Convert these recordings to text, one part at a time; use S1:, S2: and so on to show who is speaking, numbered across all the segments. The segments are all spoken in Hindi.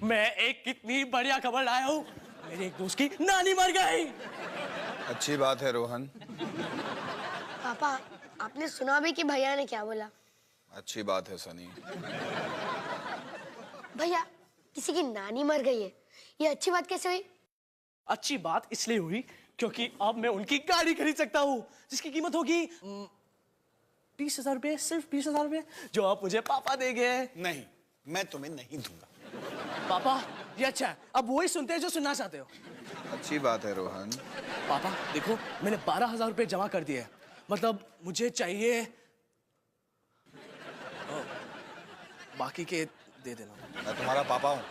S1: मैं एक कितनी बढ़िया खबर लाया हूँ। मेरे एक दोस्त की नानी मर गई।
S2: अच्छी बात है रोहन।
S3: पापा, आपने सुना भी कि भैया ने क्या बोला?
S2: अच्छी बात है सनी।
S3: भैया, किसी की नानी मर गई है, ये अच्छी बात कैसे हुई?
S1: अच्छी बात इसलिए हुई क्योंकि अब मैं उनकी गाड़ी खरीद सकता हूँ, जिसकी कीमत होगी 20,000 रुपये, सिर्फ 20,000 रुपये, जो आप मुझे पापा देंगे।
S2: नहीं, मैं तुम्हें नहीं दूंगा।
S1: पापा, ये अच्छा है, अब वही सुनते हैं जो सुनना चाहते हो।
S2: अच्छी बात है रोहन।
S1: पापा देखो, मैंने 12,000 रुपये जमा कर दिए, मतलब मुझे चाहिए बाकी के दे देना।
S2: मैं तुम्हारा पापा हूँ,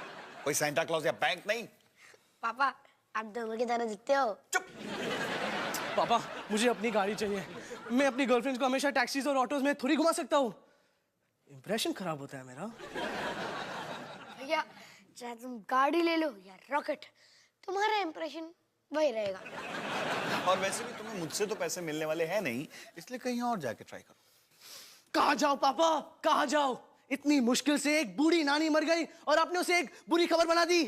S2: कोई सेंटा क्लॉज या बैंक नहीं।
S3: पापा, आप दोनों की तरह दिखते हो।
S2: चुप।
S1: पापा, मुझे अपनी गाड़ी चाहिए। मैं अपनी गर्लफ्रेंड को हमेशा टैक्सीज और ऑटोज में थोड़ी घुमा सकता हूँ, इंप्रेशन खराब होता है मेरा।
S3: भैया, चाहे तुम गाड़ी ले लो या रॉकेट, तुम्हारा इंप्रेशन वही रहेगा।
S2: और वैसे भी तुम्हें मुझसे तो पैसे मिलने वाले हैं नहीं, इसलिए कहीं और जाके ट्राई करो।
S1: कहाँ जाओ पापा, कहाँ जाओ? इतनी मुश्किल से एक बूढ़ी नानी मर गई और आपने उसे एक बुरी खबर बना दी।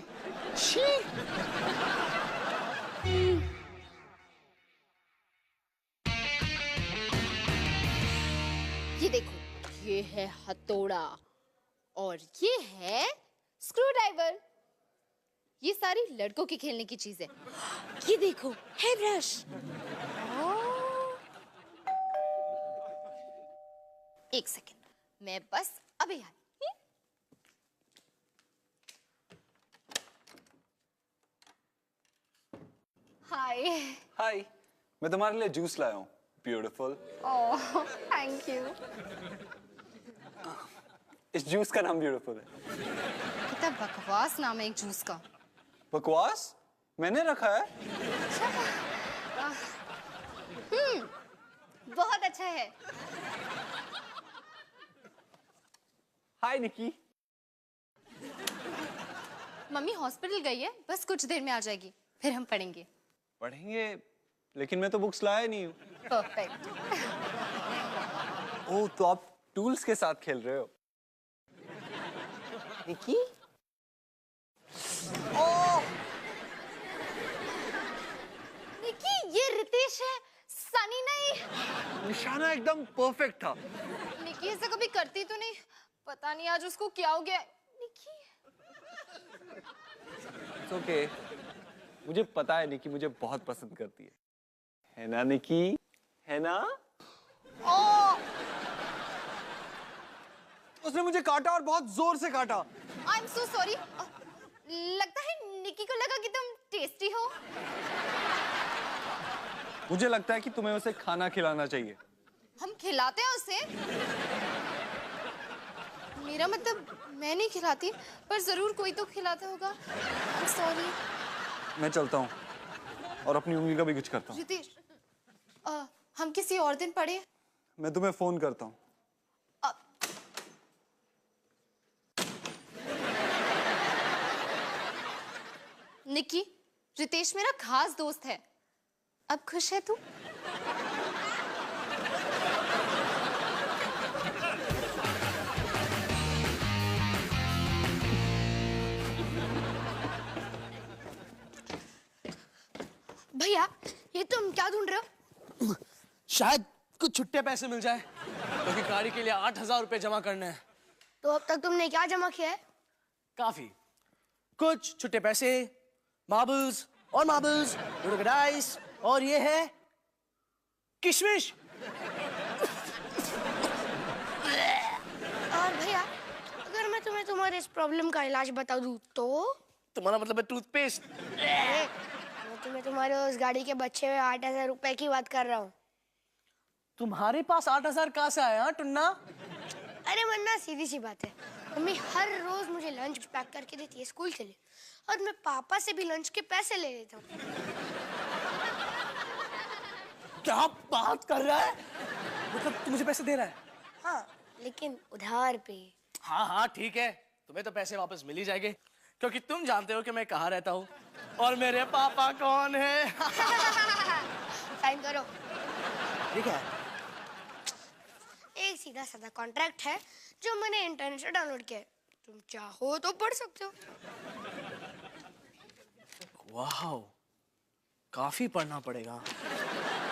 S1: छी!
S4: ये देखो, ये है हथौड़ा और ये है स्क्रू ड्राइवर। ये सारी लड़कों की खेलने की चीज है। ये देखो, है ब्रश। एक सेकेंड, मैं बस अभी आई। हाय।
S5: हाय, मैं तुम्हारे लिए जूस लाया हूँ। ब्यूटीफुल।
S4: Oh, thank you.
S5: इस जूस का नाम ब्यूटीफुल है।
S4: कितना बकवास नाम है एक जूस का।
S5: बकवास? मैंने रखा है।
S4: बहुत अच्छा है।
S5: हाय निकी।
S4: मम्मी हॉस्पिटल गई है, बस कुछ देर में आ जाएगी, फिर हम पढ़ेंगे।
S5: पढ़ेंगे? लेकिन मैं तो बुक्स लाया नहीं हूँ।
S4: परफेक्ट।
S5: ओह, तो आप टूल्स के साथ खेल रहे हो? निकी? ओह!
S4: निकी, ये रितेश है, सनी नहीं।
S5: निशाना एकदम परफेक्ट था।
S4: निकी ऐसा कभी करती तो नहीं, पता नहीं आज उसको क्या हो गया। निकी।
S5: It's okay. मुझे पता है निकी मुझे बहुत पसंद करती है ना निकी? है ना?
S4: ओह,
S5: उसने मुझे काटा और बहुत जोर से काटा।
S4: I am so sorry. लगता है निकी को लगा कि तुम टेस्टी हो।
S5: मुझे लगता है कि तुम्हें उसे खाना खिलाना चाहिए।
S4: हम खिलाते हैं उसे। मेरा मतलब मैं नहीं खिलाती, पर जरूर कोई तो खिलाता होगा। सॉरी।
S5: मैं चलता हूँ और अपनी उंगली का भी कुछ करता हूँ।
S4: रितेश, हम किसी और दिन पढ़े।
S5: मैं तुम्हें फोन करता हूँ।
S4: निकी, रितेश मेरा खास दोस्त है। अब खुश है तू?
S3: भैया, ये तुम क्या ढूंढ रहे हो?
S1: शायद कुछ छुट्टे पैसे मिल जाए, क्योंकि गाड़ी के लिए 8,000 रुपये जमा करने हैं।
S3: तो अब तक तुमने क्या जमा किया है?
S1: काफी कुछ छुट्टे पैसे, मार्बल्स और मार्बल्स, डाइस, और ये है किशमिश।
S3: और भैया, अगर मैं तुम्हें तुम्हारे इस प्रॉब्लम का इलाज बता दूं तो?
S1: तुम्हारा मतलब है टूथपेस्ट?
S3: मैं तुम्हें तुम्हारे उस गाड़ी के बचे हुए 8,000 रुपए की बात कर रहा हूँ।
S1: तुम्हारे पास 8,000 कहाँ से आया टुन्ना?
S3: अरे वरना सीधी सी बात है, मम्मी हर रोज मुझे लंच पैक करके देती है स्कूल के लिए, और मैं पापा से भी लंच के पैसे ले लेता हूँ।
S1: क्या बात कर रहा है? मतलब तू मुझे पैसे दे रहा है?
S3: हाँ, लेकिन उधार पे।
S1: हाँ हाँ ठीक है, तुम्हें तो पैसे वापस मिल ही जाएंगे, क्योंकि तुम जानते हो कि मैं कहाँ रहता हूँ और मेरे पापा कौन है।
S3: साइन करो।
S1: ठीक है।
S3: एक सीधा साधा कॉन्ट्रैक्ट है जो मैंने इंटरनेट से डाउनलोड किया है। तुम चाहो तो पढ़ सकते हो।
S1: वाह, काफी पढ़ना पड़ेगा।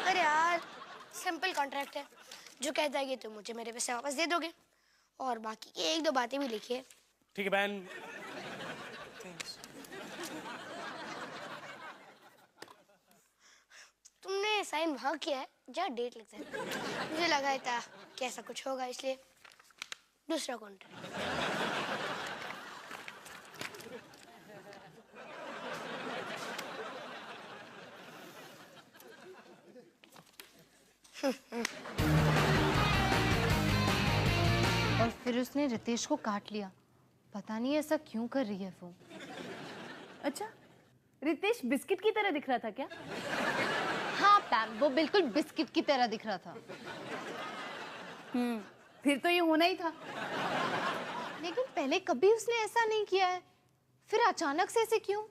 S3: अरे यार, सिंपल कॉन्ट्रैक्ट है। जो कहता है कि तुम मुझे मेरे पैसे वापस दे दोगे और बाकी की एक दो बातें भी लिखिए।
S1: ठीक है बहन।
S3: तुमने साइन वहाँ किया है जहाँ डेट लिखते हैं। मुझे लगा था कि ऐसा कुछ होगा, इसलिए दूसरा कॉन्ट्रैक्ट।
S4: और फिर उसने रितेश को काट लिया। पता नहीं ऐसा क्यों कर रही है वो।
S6: अच्छा, रितेश बिस्किट की तरह दिख रहा था क्या?
S4: हाँ पैम, वो बिल्कुल बिस्किट की तरह दिख रहा था।
S6: फिर तो ये होना ही था।
S4: लेकिन पहले कभी उसने ऐसा नहीं किया है, फिर अचानक से ऐसे क्यों?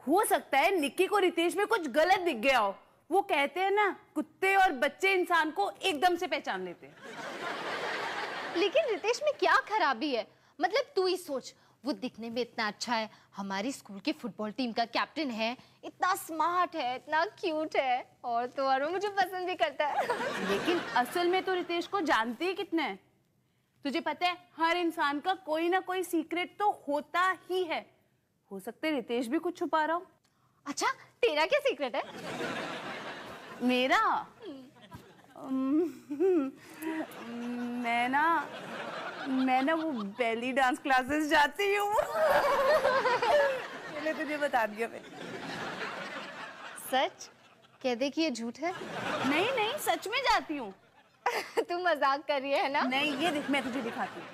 S6: हो सकता है निक्की को रितेश में कुछ गलत दिख गया हो। वो कहते हैं ना, कुत्ते और बच्चे इंसान को एकदम से पहचान लेते हैं।
S4: लेकिन रितेश में क्या खराबी है? मतलब तू ही सोच, वो दिखने में इतना अच्छा है, हमारी स्कूल की फुटबॉल टीम का कैप्टन है, इतना स्मार्ट है, इतना क्यूट है, और तो और वो मुझे पसंद भी करता है।
S6: लेकिन असल में तो रितेश को जानती है कितना है? तुझे पता है, हर इंसान का कोई ना कोई सीक्रेट तो होता ही है। हो सकता है रितेश भी कुछ छुपा रहा हो।
S4: अच्छा, तेरा क्या सीक्रेट है?
S6: मेरा मैं ना वो बेली डांस क्लासेस जाती हूँ। मैंने तुझे बता दिया। मैं
S4: सच? कह दे कि ये झूठ है।
S6: नहीं नहीं, सच में जाती हूँ।
S4: तू मजाक कर रही है ना?
S6: नहीं, ये देख, मैं तुझे दिखाती हूँ।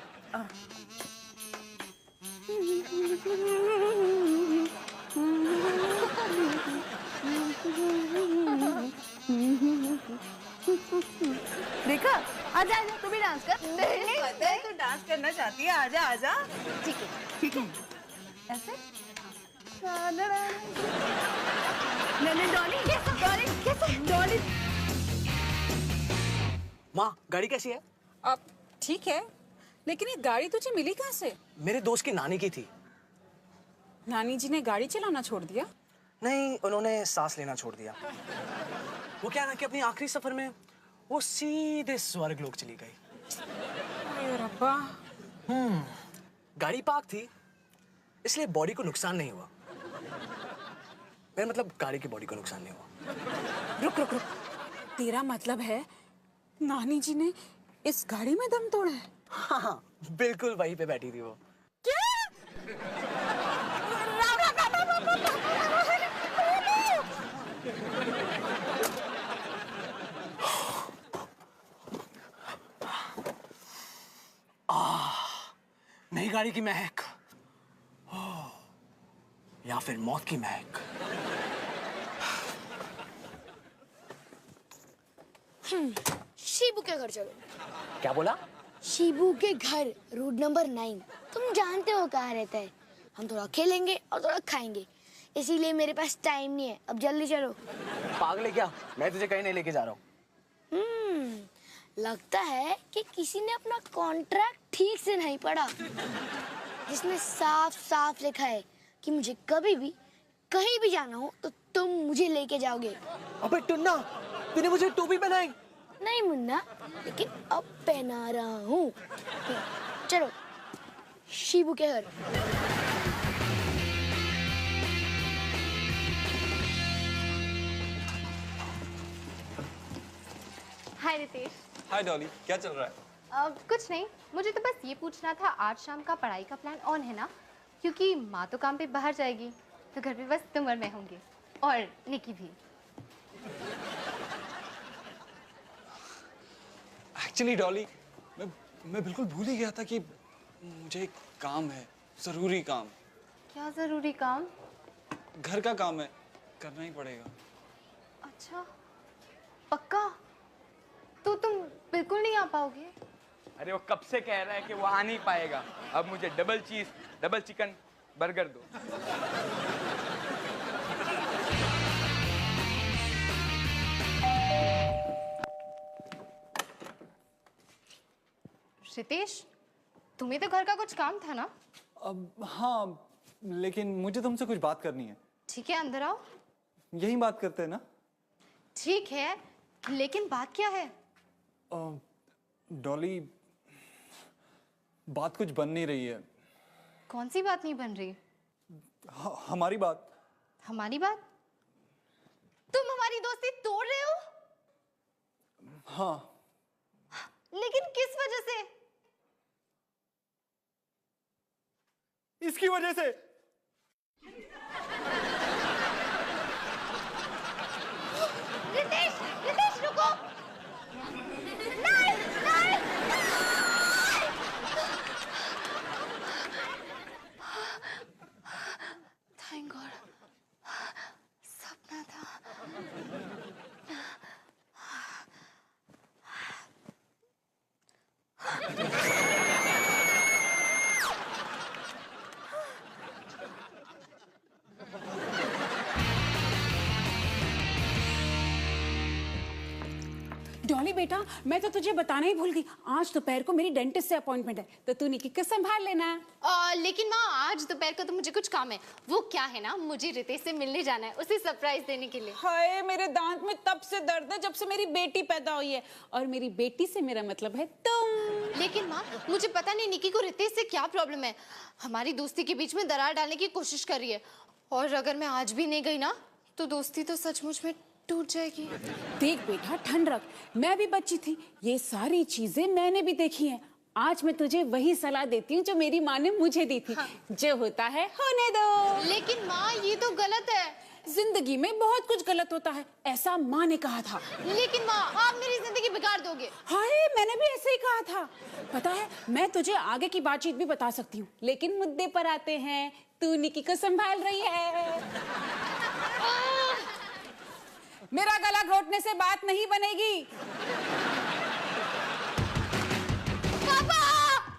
S6: देखा? आजा आजा, तू भी डांस कर।
S4: नहीं,
S6: पता है तू डांस करना चाहती है। आजा आजा।
S4: ठीक है।
S6: ठीक है, ऐसे। मैंने डॉली डॉली।
S1: माँ, गाड़ी कैसी है?
S7: अब ठीक है, लेकिन ये गाड़ी तुझे मिली कहाँ से?
S1: मेरे दोस्त की नानी की थी।
S7: नानी जी ने गाड़ी चलाना छोड़ दिया?
S1: नहीं, उन्होंने सांस लेना छोड़ दिया। वो क्या ना कि अपनी आखिरी सफर में वो सीधे स्वर्ग लोक चली गई।
S7: अरे रब्बा।
S1: गाड़ी पार्क थी, इसलिए बॉडी को नुकसान नहीं हुआ। मेरा मतलब गाड़ी की बॉडी को नुकसान नहीं हुआ।
S7: रुक रुक रुक, तेरा मतलब है नानी जी ने इस गाड़ी में दम तोड़ा है?
S1: हाँ, बिल्कुल वहीं पे बैठी थी वो। नई गाड़ी की महक, या फिर मौत की महक।
S3: शीबू के घर चलो।
S1: क्या बोला?
S3: शीबू के घर, रोड नंबर 9। तुम जानते हो कहाँ रहता है। हम थोड़ा खेलेंगे और थोड़ा खाएंगे, इसीलिए मेरे पास टाइम नहीं है। अब जल्दी चलो।
S1: पागल है क्या? मैं तुझे कहीं नहीं लेके जा रहा हूँ।
S3: लगता है कि किसी ने अपना कॉन्ट्रैक्ट ठीक से नहीं पढ़ा, जिसमें साफ साफ लिखा है कि मुझे कभी भी कहीं भी जाना हो तो तुम मुझे लेके जाओगे।
S1: अबे टुन्ना, तूने मुझे टोपी पहनाई।
S3: नहीं मुन्ना, लेकिन अब पहना रहा हूँ। चलो शीबू के घर।
S4: हाय रितेश।
S5: हाय डॉली, क्या चल रहा है?
S4: कुछ नहीं, मुझे तो बस ये पूछना था, आज शाम का पढ़ाई का प्लान ऑन है ना? क्योंकि माँ तो काम पे बाहर जाएगी, तो घर पे बस तुम और मैं होंगे, और निकी भी।
S5: एक्चुअली डॉली, मैं बिल्कुल भूल ही गया था कि मुझे एक काम है, जरूरी काम।
S4: क्या जरूरी काम?
S5: घर का काम है, करना ही पड़ेगा।
S4: अच्छा, पक्का? तो तुम बिल्कुल नहीं आ पाओगे?
S8: अरे वो कब से कह रहा है कि वो आ नहीं पाएगा। अब मुझे डबल चीज, डबल चिकन बर्गर दो।
S4: रितेश, तुम्हें तो घर का कुछ काम था ना?
S5: अब हाँ, लेकिन मुझे तुमसे कुछ बात करनी है।
S4: ठीक है, अंदर आओ।
S5: यही बात करते हैं ना?
S4: ठीक है, लेकिन बात क्या है?
S5: डॉली, बात कुछ बन नहीं रही है।
S4: कौन सी बात नहीं बन रही?
S5: हमारी बात।
S4: हमारी बात? तुम हमारी दोस्ती तोड़ रहे हो?
S5: हाँ।
S4: लेकिन किस वजह से?
S5: इसकी वजह से।
S4: रितेश, रितेश रुको। नहीं, नहीं, थैंक गॉड, सपना था।
S7: डॉली बेटा, मैं तो तुझे बताना ही भूल गई, आज दोपहर को मेरी डेंटिस्ट से अपॉइंटमेंट है, तो तू निकी को संभाल लेना।
S4: लेकिन माँ, आज दोपहर को तो मुझे कुछ काम है। वो क्या है ना, मुझे रितेश से मिलने जाना है, उसे सरप्राइज देने के लिए।
S7: हाय, मेरे दांत में तब से दर्द है जब से मेरी बेटी पैदा हुई है, और मेरी बेटी से मेरा मतलब है तुम।
S4: लेकिन माँ, मुझे पता नहीं निकी को रितेश से क्या प्रॉब्लम है। हमारी दोस्ती के बीच में दरार डालने की कोशिश कर रही है, और अगर मैं आज भी नहीं गई ना, तो दोस्ती तो सचमुच में टूट जाएगी।
S7: देख बेटा, ठंड रख, मैं भी बच्ची थी, ये सारी चीजें मैंने भी देखी हैं। आज मैं तुझे वही सलाह देती हूँ जो मेरी माँ ने मुझे दी थी। हाँ। जो होता है होने दो।
S4: लेकिन माँ, ये तो गलत है।
S7: जिंदगी में बहुत कुछ गलत होता है, ऐसा माँ ने कहा था।
S4: लेकिन माँ, आप मेरी जिंदगी बिगाड़ दोगे।
S7: हाय, मैंने भी ऐसे ही कहा था। पता है, मैं तुझे आगे की बातचीत भी बता सकती हूँ, लेकिन मुद्दे पर आते हैं। तू निकी को संभाल रही है। मेरा गला घोटने से बात नहीं बनेगी।
S4: पापा,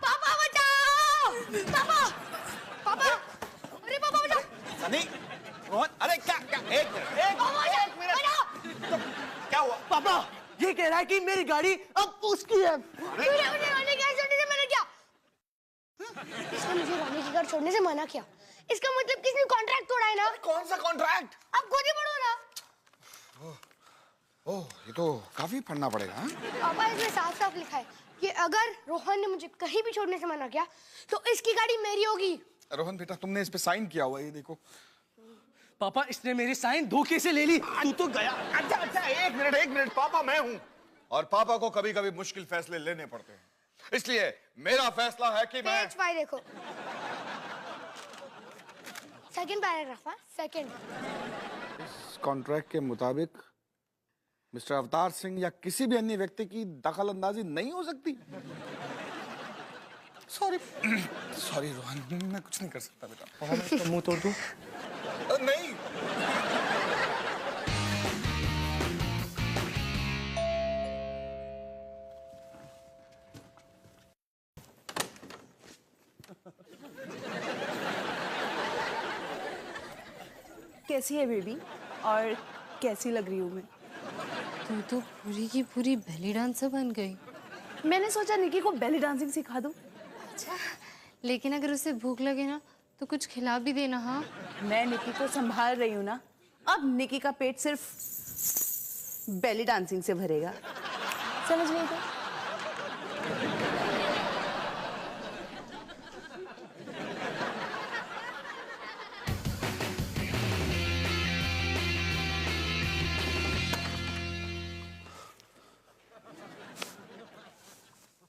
S4: पापा बचाओ! पापा, पापा, अरे पापा बचाओ!
S2: सनी, रोहन, अरे क्या क्या, एक मिनट, तो क्या हुआ?
S1: पापा, ये कह रहा है कि मेरी गाड़ी अब उसकी है।
S3: तूने मुझे रानी की गाड़ी छोड़ने से मना किया। इसने मुझे रानी की गाड़ी छोड़ने से मना किया। इसका मतलब किसने कॉन्ट्रैक्ट तोड़ा है ना?
S2: कौन सा कॉन्ट्रैक्ट?
S3: अब खुद ही पढ़ो ना।
S2: ओह, ये तो काफी पढ़ना पड़ेगा। हाँ?
S3: पापा, इसमें साफ साफ लिखा है कि अगर रोहन ने मुझे कहीं भी छोड़ने से मना किया तो इसकी गाड़ी मेरी होगी।
S2: रोहन बेटा, तुमने इस पे साइन किया हुआ है, ये देखो।
S1: पापा, इसने मेरी साइन धोखे से ले ली। तू तो गया।
S2: अच्छा, एक मिनट, पापा मैं हूं, और पापा को कभी कभी मुश्किल फैसले लेने पड़ते हैं, इसलिए मेरा फैसला है कि मैं।
S3: पेज 5 देखो, सेकंड पैराग्राफ। सेकंड।
S2: इस कॉन्ट्रैक्ट के मुताबिक मिस्टर अवतार सिंह या किसी भी अन्य व्यक्ति की दखल अंदाजी नहीं हो सकती। सॉरी रोहन, मैं कुछ नहीं कर सकता बेटा।
S1: मुंह तोड़ दूं?
S2: नहीं।
S6: कैसी है बेबी, और कैसी लग रही हूँ मैं?
S4: तू तो पूरी की पूरी बेली डांसर बन गई।
S6: मैंने सोचा निकी को बेली डांसिंग सिखा दूं।
S4: अच्छा, लेकिन अगर उसे भूख लगे ना, तो कुछ खिला भी देना। हाँ,
S6: मैं निकी को संभाल रही हूँ ना, अब निकी का पेट सिर्फ बेली डांसिंग से भरेगा। समझ गई तो?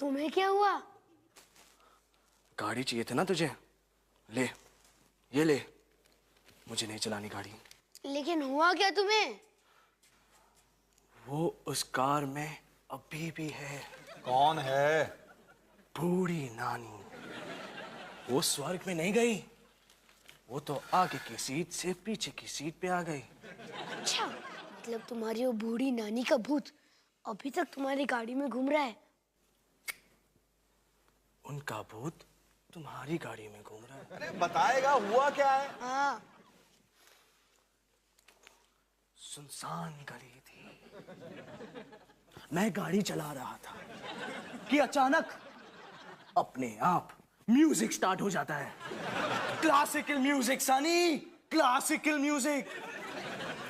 S3: तुम्हें क्या हुआ?
S1: गाड़ी चाहिए था ना तुझे, ले, ये ले। मुझे नहीं चलानी गाड़ी।
S3: लेकिन हुआ क्या तुम्हें?
S1: वो उस कार में अभी भी है।
S2: कौन है?
S1: बूढ़ी नानी। वो स्वर्ग में नहीं गई, वो तो आगे की सीट से पीछे की सीट पे आ गई।
S3: अच्छा, मतलब तुम्हारी वो बूढ़ी नानी का भूत अभी तक तुम्हारी गाड़ी में घूम रहा है?
S1: उनका भूत तुम्हारी गाड़ी में घूम रहा है।
S2: अरे बताएगा हुआ क्या है?
S3: हाँ।
S1: सुनसान गली थी, मैं गाड़ी चला रहा था कि अपने आप म्यूजिक स्टार्ट हो जाता है। Classical music Sunny, classical music.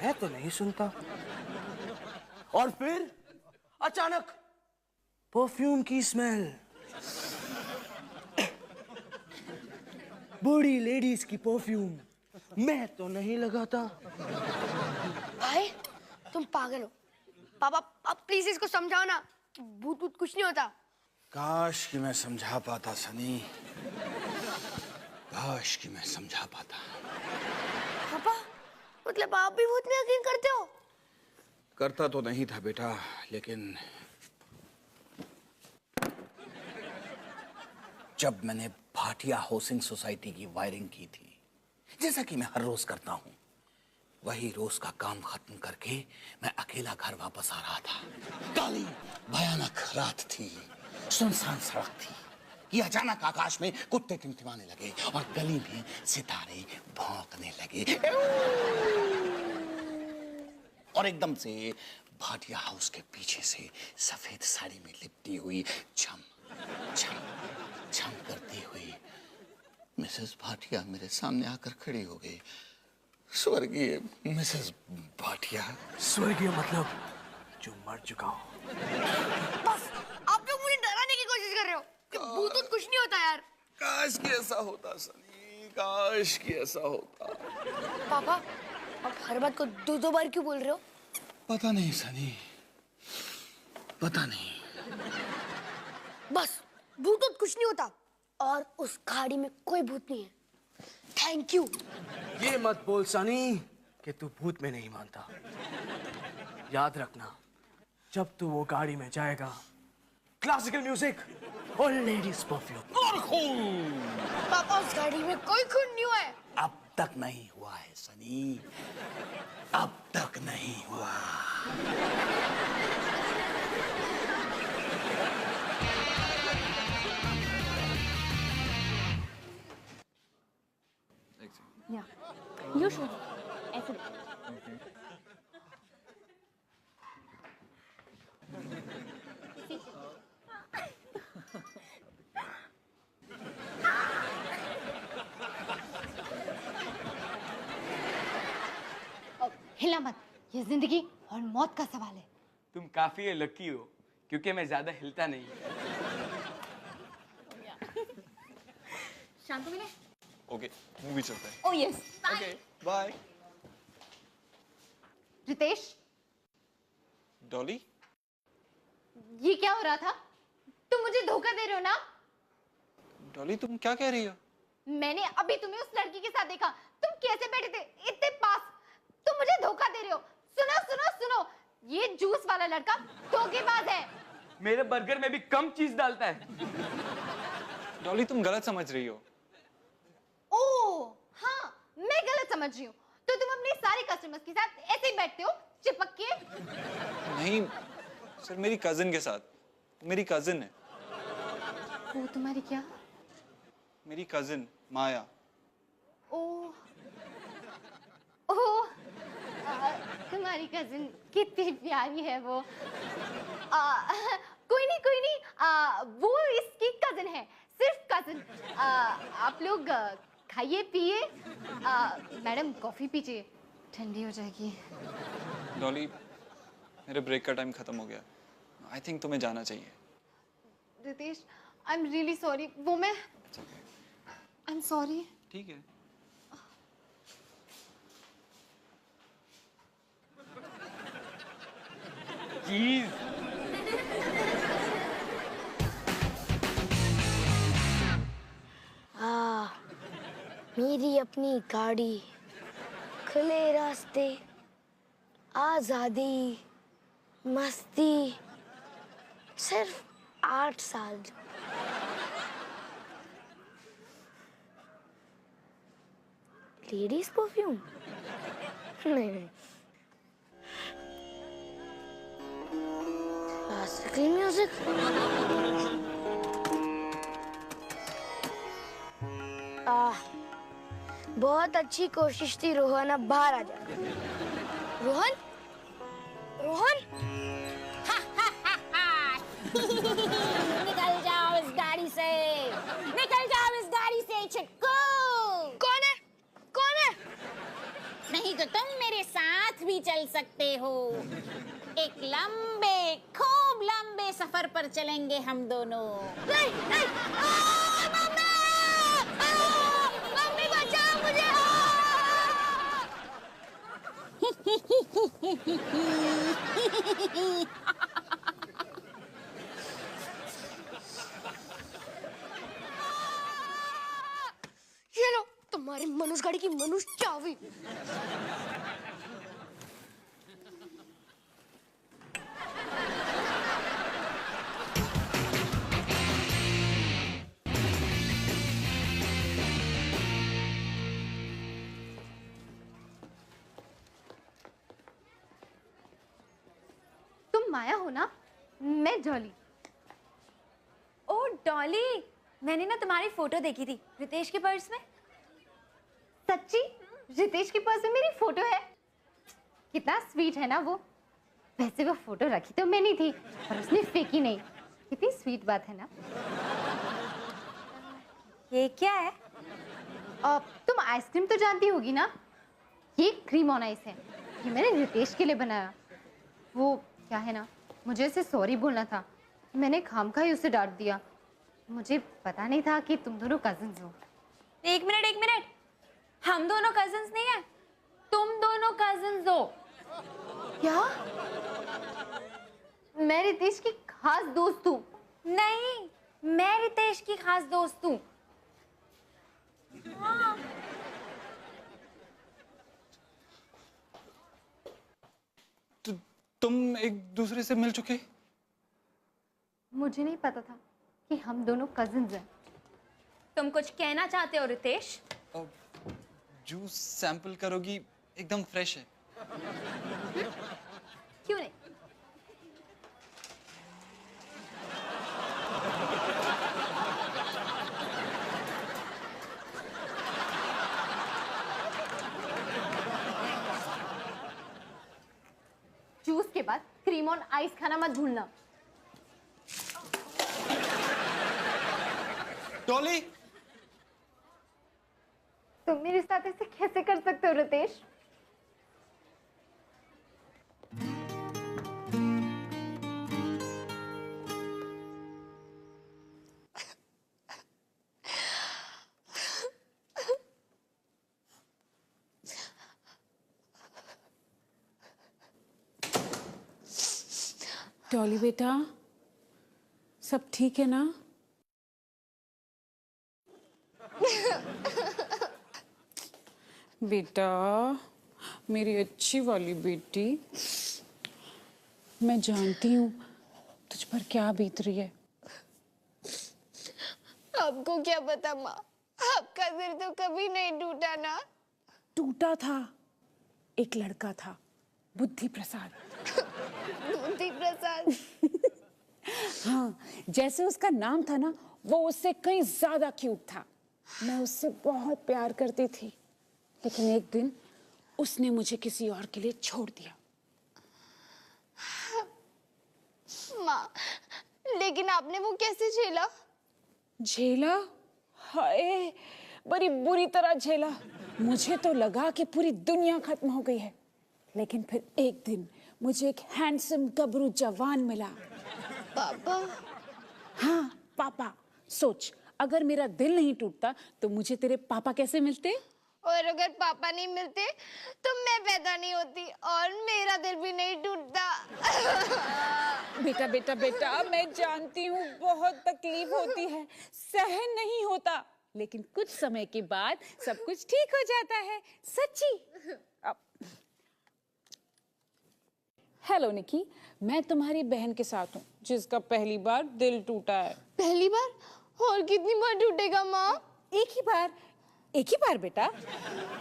S1: मैं तो नहीं सुनता। और फिर अचानक परफ्यूम की स्मेल, बूढ़ी लेडीज की परफ्यूम। मैं तो नहीं लगाता।
S3: भाई तुम पागल हो। पापा अब प्लीज इसको समझाओ ना कि भूत भूत कुछ नहीं होता।
S2: काश कि मैं समझा पाता सनी, काश कि मैं समझा पाता।
S3: पापा मतलब आप भी भूत में यकीन करते हो?
S2: करता तो नहीं था बेटा, लेकिन जब मैंने भाटिया हाउसिंग सोसाइटी की वायरिंग की थी, जैसा कि मैं हर रोज करता हूं, वही रोज का काम खत्म करके मैं अकेला घर वापस आ रहा था। काली भयानक रात थी, सुनसान सड़क थी कि अचानक आकाश में कुत्ते टिमटिमाने लगे और गली में सितारे भौंकने लगे। और एकदम से भाटिया हाउस के पीछे से सफेद साड़ी में लिपटी हुई छम छम छम करती हुई मिसेस भाटिया मेरे सामने आकर खड़ी हो गई। स्वर्गीय मिसेस भाटिया।
S1: स्वर्गीय मतलब जो मर चुका हो।
S3: बस आप लोग मुझे डराने की कोशिश कर रहे हो कि भूत भूत कुछ नहीं होता यार।
S2: काश कि ऐसा होता सनी, काश कि ऐसा होता।
S3: पापा आप हर बात को दो बार क्यों बोल रहे हो?
S2: पता नहीं सनी, पता नहीं।
S3: बस भूत भूत कुछ नहीं होता और उस खाड़ी में कोई भूत नहीं है। Thank you.
S1: ये मत बोल सनी कि तू भूत में नहीं मानता। याद रखना, जब तू वो गाड़ी में जाएगा, क्लासिकल म्यूजिक और लेडीज परफ्यूम और खून।
S3: पापा उस गाड़ी में कोई खून नहीं हुआ है।
S2: अब तक नहीं हुआ है सनी, अब तक नहीं हुआ।
S7: या यू शुड ऐसे।
S4: हिला मत, ये जिंदगी और मौत का सवाल है।
S8: तुम काफी लकी हो क्योंकि मैं ज्यादा हिलता नहीं।
S7: शांत मिले।
S5: ओके, मूवी चलता है।
S7: Oh yes.
S5: Okay, bye.
S4: Ritesh,
S5: Dolly,
S4: ये क्या हो रहा था? तुम मुझे धोखा दे रहे हो ना?
S5: डॉली तुम क्या कह रही हो?
S4: मैंने अभी तुम्हें उस लड़की के साथ देखा। तुम कैसे बैठे थे इतने पास? तुम मुझे धोखा दे रहे हो। सुनो सुनो सुनो, ये जूस वाला लड़का धोखेबाज है।
S8: मेरे बर्गर में भी कम चीज डालता है।
S5: डॉली तुम गलत समझ रही हो।
S4: ओह हाँ, मैं गलत समझ रही हूँ। तो तुम अपने सारे कस्टमर्स के साथ ऐसे ही बैठते हो चिपक के?
S5: नहीं सर, मेरी कजिन के साथ। मेरी कजिन है।
S4: वो तुम्हारी क्या?
S5: मेरी कजिन माया।
S4: ओह ओह, तुम्हारी कजिन कितनी प्यारी है वो। कोई नहीं, वो इसकी कजिन है, सिर्फ कजिन। आप लोग खाइए पिए। मैडम कॉफी पीजिए, ठंडी हो जाएगी।
S5: डॉली मेरे ब्रेक का टाइम खत्म हो गया। आई थिंक तुम्हें जाना चाहिए।
S4: Ritesh, I am really sorry. वो मैं आई एम सॉरी।
S5: ठीक है।
S8: चीज
S3: मेरी अपनी गाड़ी, खुले रास्ते, आजादी, मस्ती, सिर्फ 8 साल। Ladies perfume? नहीं। Classical music? बहुत अच्छी कोशिश थी रोहन, अब बाहर आ जा। रोहन, रोहन, निकल जाओ इस गाड़ी से।
S7: छुटकू।
S3: कौन है? कौन है?
S7: नहीं तो तुम मेरे साथ भी चल सकते हो। एक लंबे, खूब लंबे सफर पर चलेंगे हम दोनों।
S3: नहीं, नहीं। मम्मी! मम्मी बचाओ मुझे! ये लो तुम्हारी मनुष्य गाड़ी की मनुष्य चाबी।
S4: तुम माया हो ना? मैं डॉली।
S9: ओ डॉली, मैंने ना तुम्हारी फोटो देखी थी रितेश के पर्स में।
S4: सच्ची? रितेश के पर्स में मेरी फोटो है? कितना स्वीट है ना वो। वैसे वो फोटो रखी तो मैंने थी पर उसने फेंकी नहीं। कितनी स्वीट बात है ना।
S9: ये क्या है?
S4: तुम आइसक्रीम तो जानती होगी ना? ये क्रीम ऑन आइस है। ये मैंने रितेश के लिए बनाया। वो क्या है ना, मुझे उसे सॉरी बोलना था। मैंने खामखा ही उसे डांट दिया। मुझे पता नहीं था कि तुम दोनों कजिन्स हो।
S9: एक मिनट, हम दोनों कजिन्स नहीं है, तुम दोनों कजिन्स हो।
S4: क्या? मैं रितेश की खास दोस्त हूँ।
S9: नहीं, मैं रितेश की खास दोस्त हूँ। हाँ।
S5: तुम एक दूसरे से मिल चुके?
S4: मुझे नहीं पता था कि हम दोनों कजिन्स हैं।
S9: तुम कुछ कहना चाहते हो रितेश?
S5: जूस सैंपल करोगी? एकदम फ्रेश है।
S9: क्यों नहीं?
S4: जूस के बाद क्रीम ऑन आइस खाना मत भूलना।
S5: डॉली,
S4: तुम मेरे साथ ऐसे कैसे कर सकते हो रितेश?
S7: डॉली बेटा, सब ठीक है ना? बेटा, मेरी अच्छी वाली बेटी, मैं जानती हूँ तुझ पर क्या बीत रही है।
S3: आपको क्या पता माँ, आपका दिल तो कभी नहीं टूटा ना।
S7: टूटा था। एक लड़का था, बुद्धि प्रसाद।
S3: बुद्धि प्रसाद?
S7: हाँ, जैसे उसका नाम था ना, वो उससे कहीं ज्यादा क्यूट था। मैं उससे बहुत प्यार करती थी, लेकिन एक दिन उसने मुझे किसी और के लिए छोड़ दिया।
S3: माँ, लेकिन आपने वो कैसे झेला?
S7: झेला? हाय, बड़ी बुरी तरह झेला। मुझे तो लगा कि पूरी दुनिया खत्म हो गई है, लेकिन फिर एक दिन मुझे एक हैंडसम गबरू जवान मिला।
S3: पापा?
S7: हाँ, पापा। सोच, अगर मेरा दिल नहीं टूटता तो मुझे तेरे पापा कैसे मिलते?
S3: और अगर पापा नहीं मिलते तो मैं पैदा नहीं होती और मेरा दिल भी नहीं टूटता।
S7: बेटा बेटा बेटा, मैं जानती हूँ बहुत तकलीफ होती है, सहन नहीं होता, लेकिन कुछ समय के बाद सब कुछ ठीक हो जाता है। सच्ची। हेलो निकी, मैं तुम्हारी बहन के साथ हूँ जिसका पहली बार दिल टूटा है।
S3: पहली बार? और कितनी बार टूटेगा माँ?
S7: एक ही बार। एक ही बार बेटा।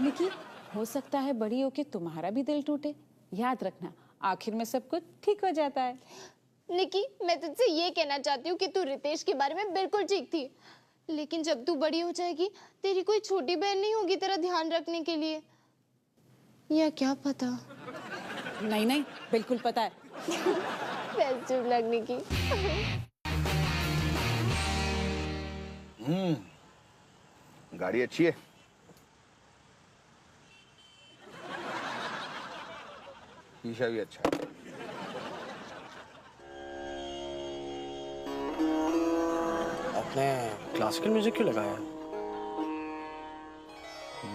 S7: निकी, हो सकता है बड़ी होके तुम्हारा भी दिल टूटे। याद रखना, आखिर में सब कुछ ठीक हो जाता है।
S3: निकी, मैं तुझसे ये कहना चाहती हूँ कि तू रितेश के बारे में बिल्कुल ठीक थी, लेकिन जब तू बड़ी हो जाएगी तेरी कोई छोटी बहन नहीं होगी तेरा ध्यान रखने के लिए। या क्या पता?
S7: नहीं नहीं, बिल्कुल पता है।
S3: चुप लगने की।
S10: गाड़ी अच्छी है। शीशा भी अच्छा है।
S1: आपने क्लासिकल म्यूजिक क्यों लगाया?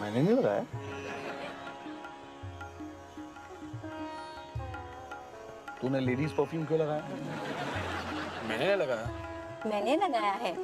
S10: मैंने नहीं लगाया। तूने लेडीज परफ्यूम क्यों लगाया?
S1: मैंने लगाया।
S9: मैंने लगाया है।